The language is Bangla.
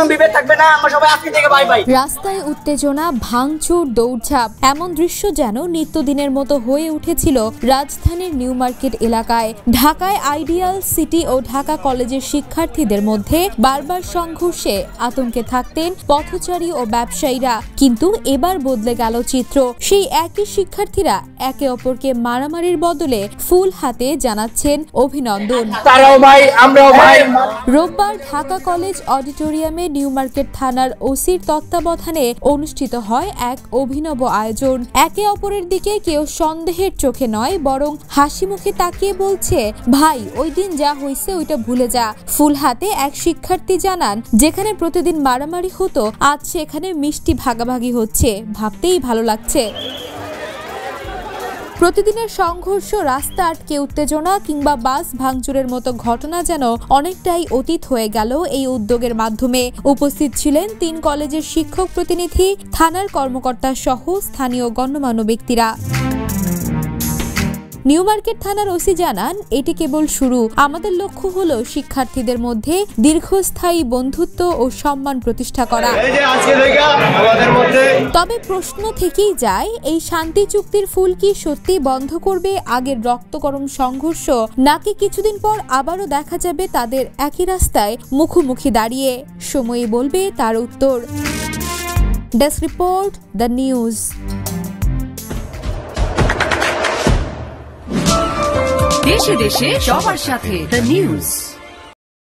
কোনো বিভেদ থাকবে না। আমরা সবাই আজকে থেকে বাই বাই। রাস্তায় উত্তেজনা, ভাঙচুর, দৌড়ঝাঁপ এমন দৃশ্য যেন নিত্যদিনের মতো হয়ে উঠেছিল রাজধানীর নিউ মার্কেট এলাকায়। ঢাকায় আইডিয়াল সিটি ও ঢাকা কলেজের শিক্ষার্থীদের মধ্যে বারবার সংঘর্ষে আতঙ্কে থাকতেন পথচারী ও ব্যবসায়ীরা, কিন্তু এবার বদলে গেল চিত্র। সেই একই শিক্ষার্থীরা একে অপরকে মারামারির বদলে ফুল হাতে জানাচ্ছেন অভিনন্দন। রোববার ঢাকা কলেজ অডিটোরিয়ামে নিউ মার্কেট থানার ওসির তত্ত্বাবধানে অনুষ্ঠিত হয় এক অভিনব আয়োজন। একে অপরের দিকে কেউ সন্দেহের চোখে নয়, বরং হাসি মুখে তাকিয়ে বলছে, ভাই ওই দিন যা হয়েছে ওইটা ভুলে যা। ফুল হাতে এক শিক্ষার্থী জানান, যেখানে প্রতিদিন মারামারি হতো আজ সেখানে মিষ্টি ভাগাভাগি হচ্ছে, ভাবতেই ভালো লাগছে। প্রতিদিনের সংঘর্ষ, রাস্তা আটকে উত্তেজনা কিংবা বাস ভাঙচুরের মতো ঘটনা যেন অনেকটাই অতীত হয়ে গেল এই উদ্যোগের মাধ্যমে। উপস্থিত ছিলেন 3 কলেজের শিক্ষক প্রতিনিধি, থানার কর্মকর্তা সহ স্থানীয় গণ্যমান্য ব্যক্তিরা। নিউ মার্কেট থানার ওসি জানান, এটি কেবল শুরু। আমাদের লক্ষ্য হলো শিক্ষার্থীদের মধ্যে দীর্ঘস্থায়ী বন্ধুত্ব ও সম্মান প্রতিষ্ঠা করা। তবে প্রশ্ন থেকেই যায়, এই শান্তি চুক্তির ফুল কি সত্যি বন্ধ করবে আগের রক্তগরম সংঘর্ষ, নাকি কিছুদিন পর আবারও দেখা যাবে তাদের একই রাস্তায় মুখোমুখি দাঁড়িয়ে? সময়ই বলবে তার উত্তর। Desk report, the news. দেশে দেশে সবার সাথে, দ্য নিউজ।